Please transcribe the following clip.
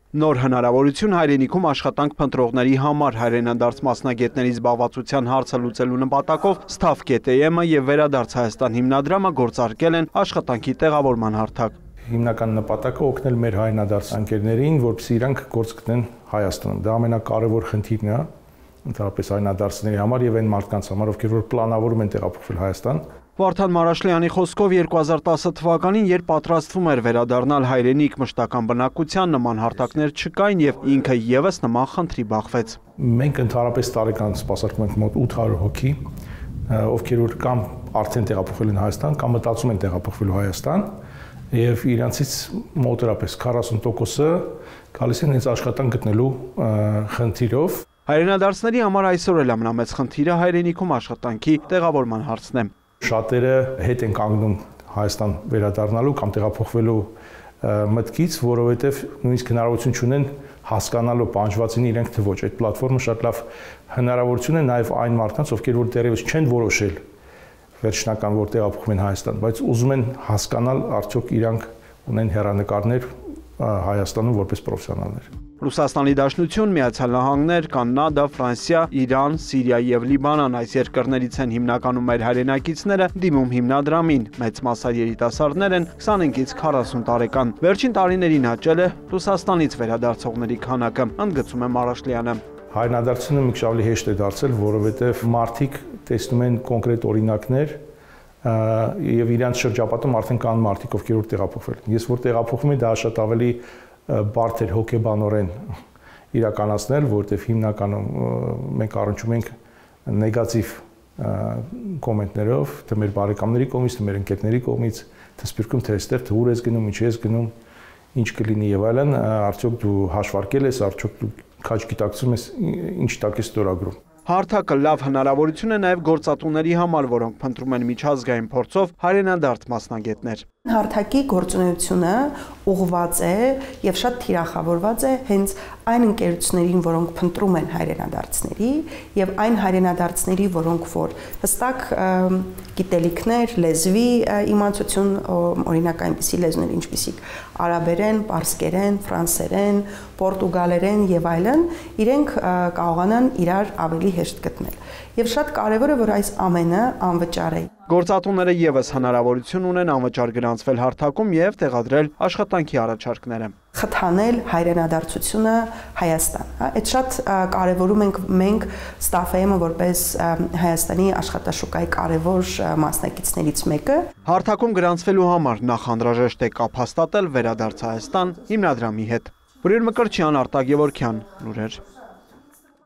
Նոր հնարավորություն հայրենիքում աշխատանք փնտրողների համար հայրենադարձ մասնագետների զբաղվածության հարցը լուծելու նպատակով Staff.am-ը եւ Վերադարձ Հայաստան հիմնադրամը գործարկել են աշխատանքի տեղավորման հարթակ։ Հիմնական նպատակը օգնել մեր հայրենադարձ ընկերներին, որպեսզի իրանք գործ գտնեն Հայաստանում։ Դա ամենակարևոր խնդիրն է ընդհանրապես հայրենադարձների համար եւ այն մարդկանց համար, ովքեր որ պլանավորում են տեղափոխվել Հայաստան։ Վարդան Մարաշլյանի խոսքով 2010 թվականին, երբ պատրաստվում էր վերադառնալ հայրենիք մշտական բնակության, նման հարթակներ չկային եւ ինքը եւս նման խնդրի բախվեց։ Մենք ընդհանրապես տարեկան սպասարկում ենք մոտ 800 հոգի, ովքեր որ կամ արդեն տեղափոխվել են Հայաստան, կամ մտածում են տեղափոխվելու Հայաստան, եւ իրանցից մոտավորապես 40%-ը գալիս են հենց աշխատանք գտնելու խնդիրով։ Հայրենադարձների համար այսօր էլ ամենամեծ խնդիրը հայրենիքում աշխատանքի տեղավորման հարցն է։ Շատերը հետ են կանգնում Հայաստան վերադառնալու կամ տեղափոխվելու մտքից, որովհետև նույնիսկ հնարավորություն չունեն հասկանալու պահանջվածին իրենք թե ոչ։ Այդ պլատֆորմը շատ լավ հնարավորություն է նաև այն մարդկանց, ովքեր որ դեռևս չեն որոշել վերջնական որ տեղափոխվում են Հայաստան, բայց ուզում են հասկանալ արդյոք իրանք ունեն հեռանկարներ Հայաստանում որպես պրոֆեսիոնալներ։ Ռուսաստանի Դաշնություն, Միացյալ Նահանգներ, Կանադա, Ֆրանսիա, Իրան, Սիրիա եւ Լիբանան այս երկրներից են հիմնականում մեր հայրենակիցները դիմում հիմնադրամին։ Մեծ մասամբ երիտասարդներ են 25-ից 40 տարեկան։ Վերջին տարիներին աճել է Ռուսաստանից վերադարձողների քանակը, ընդգծում է Մարաշլյանը։ Հայրենադարձությունը մի քիչ ավելի հեշտ է դարձել, որովհետև մարդիկ տեսնում են կոնկրետ օրինակներ եւ իրանց շրջապատում արդեն կան մարդիկ, ովքեր որ տեղափոխվել են։ Ես որ տեղափոխվում եմ, դա շատ ավելի բարդ էր հոգեբանորեն իրականացնել, որտեղ հիմնականում մենք առնչում ենք նեգատիվ կոմենտներով, թե մեր բարեկամների կողմից, թե մեր ընկերների կողմից, թե սպիրկում, թե այստեղ, թե ուր ես գնում, ինչ ես գնում, ինչ կլինի եւ այլն, արդյոք դու հաշվարկել ես, արդյոք դու քաջ գիտակցում ես, ինչ տակ ես ստորագրում։ Հարթակը լավ հնարավորություն է նաև գործատուների համար, որոնք փնտրում են միջազգային փորձով հայրենադարձ մասնագետներ։ Հարթակի գործունեությունը ուղղված է եւ շատ թիրախավորված է հենց այն ընկերություններին, որոնք փնտրում են հայրենադարձների եւ այն հայրենադարձների, որոնք որ հստակ գիտելիքներ, լեզվի իմացություն, օրինակ այնպիսի լեզուներ, ինչպիսիք արաբերեն, պարսկերեն, ֆրանսերեն, պորտուգալերեն եւ այլն, իրենք կարողանան իրար ավելի հեշտ գտնել։ Եվ շատ կարևոր է, որ այս ամենը անվճար է։ Գործատուները եւս հնարավորություն ունեն անվճար գրանցվել հարթակում եւ տեղադրել աշխատանքի առաջարկները։ Խթանել հայրենադարձությունը Հայաստան, հա, այդ շատ կարևորում ենք մենք Staff.am-ը որպես Հայաստանի աշխատաշուկայի կարևոր մասնակիցներից մեկը։ Հարթակում գրանցվելու համար նախ անհրաժեշտ է կապ հաստատել Վերադարձ Հայաստան հիմնադրամի հետ։ Բրիր Մկրտչյան, Արտակ Գևորգյան, լուրեր։